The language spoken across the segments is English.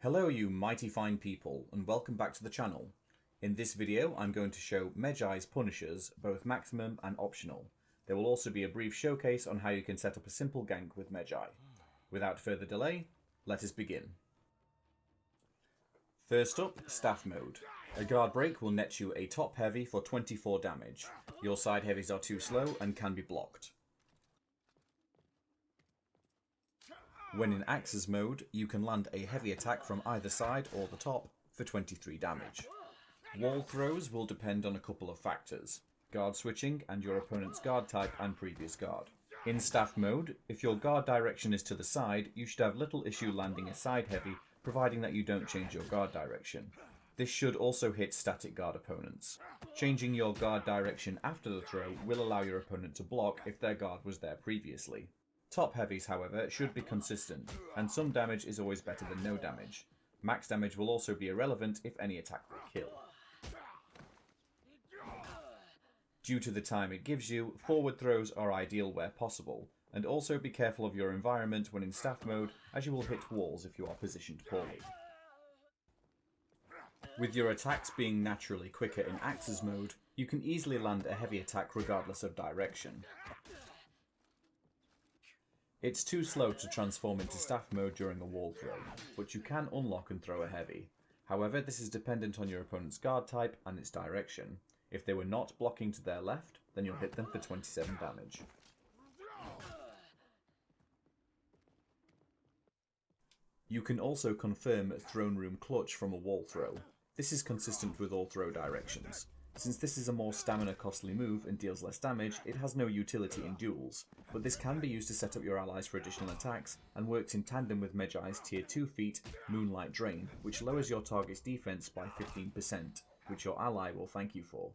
Hello you mighty fine people, and welcome back to the channel. In this video I'm going to show Medjay's punishers, both maximum and optional. There will also be a brief showcase on how you can set up a simple gank with Medjay. Without further delay, let us begin. First up, staff mode. A guard break will net you a top heavy for 24 damage. Your side heavies are too slow and can be blocked. When in Axes mode, you can land a heavy attack from either side or the top for 23 damage. Wall throws will depend on a couple of factors: guard switching and your opponent's guard type and previous guard. In staff mode, if your guard direction is to the side, you should have little issue landing a side heavy, providing that you don't change your guard direction. This should also hit static guard opponents. Changing your guard direction after the throw will allow your opponent to block if their guard was there previously. Top heavies, however, should be consistent, and some damage is always better than no damage. Max damage will also be irrelevant if any attack will kill. Due to the time it gives you, forward throws are ideal where possible, and also be careful of your environment when in staff mode, as you will hit walls if you are positioned poorly. With your attacks being naturally quicker in Axes mode, you can easily land a heavy attack regardless of direction. It's too slow to transform into staff mode during a wall throw, but you can unlock and throw a heavy. However, this is dependent on your opponent's guard type and its direction. If they were not blocking to their left, then you'll hit them for 27 damage. You can also confirm Throne Room Clutch from a wall throw. This is consistent with all throw directions. Since this is a more stamina costly move and deals less damage, it has no utility in duels, but this can be used to set up your allies for additional attacks, and works in tandem with Medjay's tier 2 feat, Moonlight Drain, which lowers your target's defense by 15%, which your ally will thank you for.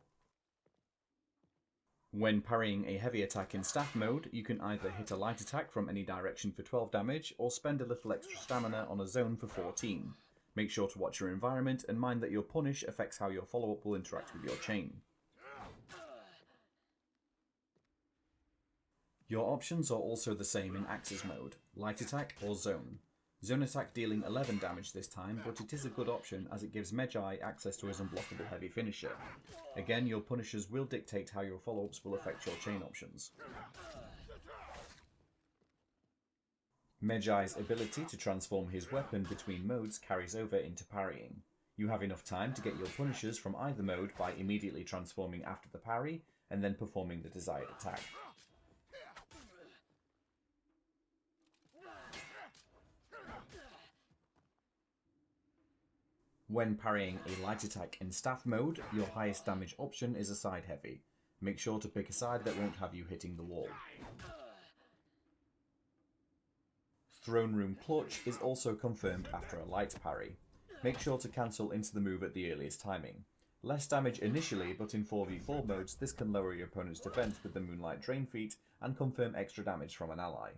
When parrying a heavy attack in staff mode, you can either hit a light attack from any direction for 12 damage, or spend a little extra stamina on a zone for 14. Make sure to watch your environment and mind that your punish affects how your follow-up will interact with your chain. Your options are also the same in Axes mode: light attack or zone. Zone attack dealing 11 damage this time, but it is a good option as it gives Medjay access to his unblockable heavy finisher. Again, your punishers will dictate how your follow-ups will affect your chain options. Medjay's ability to transform his weapon between modes carries over into parrying. You have enough time to get your punishers from either mode by immediately transforming after the parry, and then performing the desired attack. When parrying a light attack in staff mode, your highest damage option is a side heavy. Make sure to pick a side that won't have you hitting the wall. Throne Room Clutch is also confirmed after a light parry. Make sure to cancel into the move at the earliest timing. Less damage initially, but in 4v4 modes this can lower your opponent's defense with the Moonlight Drain feat and confirm extra damage from an ally.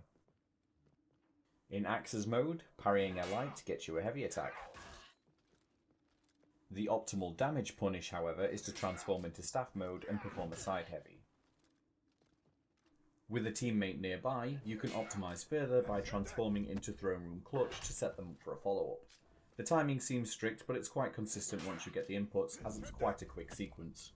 In Axes mode, parrying a light gets you a heavy attack. The optimal damage punish, however, is to transform into staff mode and perform a side heavy. With a teammate nearby, you can optimise further by transforming into Throne Room Clutch to set them up for a follow-up. The timing seems strict, but it's quite consistent once you get the inputs, as it's quite a quick sequence.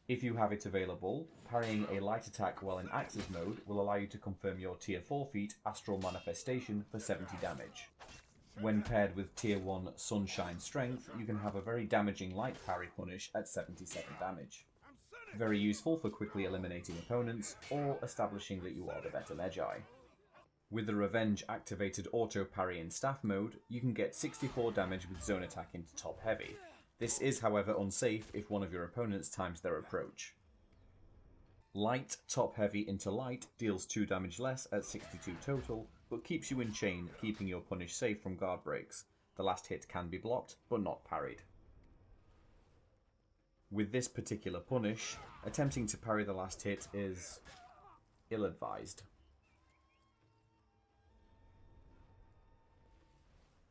If you have it available, parrying a light attack while in Axes mode will allow you to confirm your tier 4 feat, Astral Manifestation, for 70 damage. When paired with tier 1 Sunshine Strength, you can have a very damaging light parry punish at 77 damage. Very useful for quickly eliminating opponents, or establishing that you are the better Medjay. With the Revenge activated auto parry in staff mode, you can get 64 damage with zone attack into top heavy. This is, however, unsafe if one of your opponents times their approach. Light top heavy into light deals 2 damage less at 62 total, but keeps you in chain, keeping your punish safe from guard breaks. The last hit can be blocked, but not parried. With this particular punish, attempting to parry the last hit is ill-advised.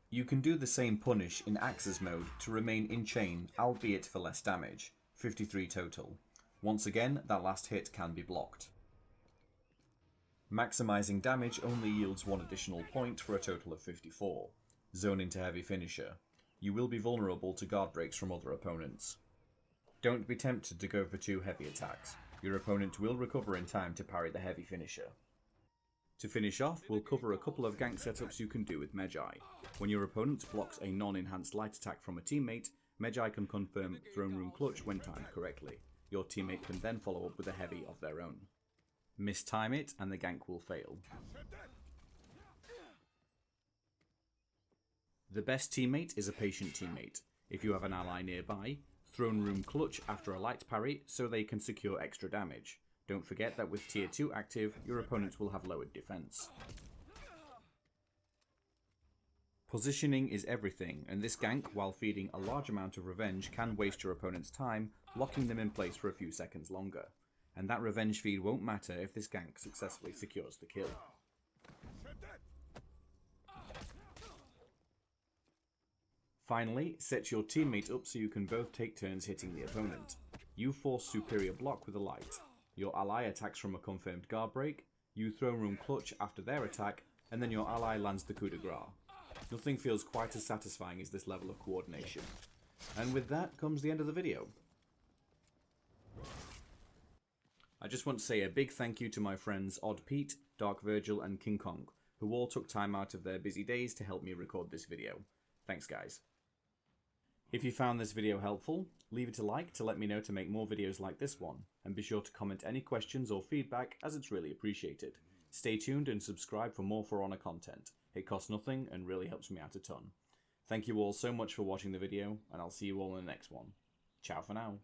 You can do the same punish in Axes mode to remain in chain, albeit for less damage, 53 total. Once again, that last hit can be blocked. Maximising damage only yields 1 additional point for a total of 54. Zone into heavy finisher. You will be vulnerable to guard breaks from other opponents. Don't be tempted to go for 2 heavy attacks. Your opponent will recover in time to parry the heavy finisher. To finish off, we'll cover a couple of gank setups you can do with Medjay. When your opponent blocks a non-enhanced light attack from a teammate, Medjay can confirm Throne Room Clutch when timed correctly. Your teammate can then follow up with a heavy of their own. Mistime it and the gank will fail. The best teammate is a patient teammate. If you have an ally nearby, Throne Room Clutch after a light parry so they can secure extra damage. Don't forget that with tier 2 active, your opponents will have lowered defense. Positioning is everything, and this gank, while feeding a large amount of revenge, can waste your opponent's time, locking them in place for a few seconds longer. And that revenge feed won't matter if this gank successfully secures the kill. Finally, set your teammate up so you can both take turns hitting the opponent. You force superior block with a light. Your ally attacks from a confirmed guard break, you Throne Room Clutch after their attack, and then your ally lands the coup de grace. Nothing feels quite as satisfying as this level of coordination. And with that comes the end of the video. I just want to say a big thank you to my friends Odd Pete, Dark Virgil and King Kong, who all took time out of their busy days to help me record this video. Thanks guys. If you found this video helpful, leave it a like to let me know to make more videos like this one, and be sure to comment any questions or feedback as it's really appreciated. Stay tuned and subscribe for more For Honor content. It costs nothing and really helps me out a ton. Thank you all so much for watching the video, and I'll see you all in the next one. Ciao for now.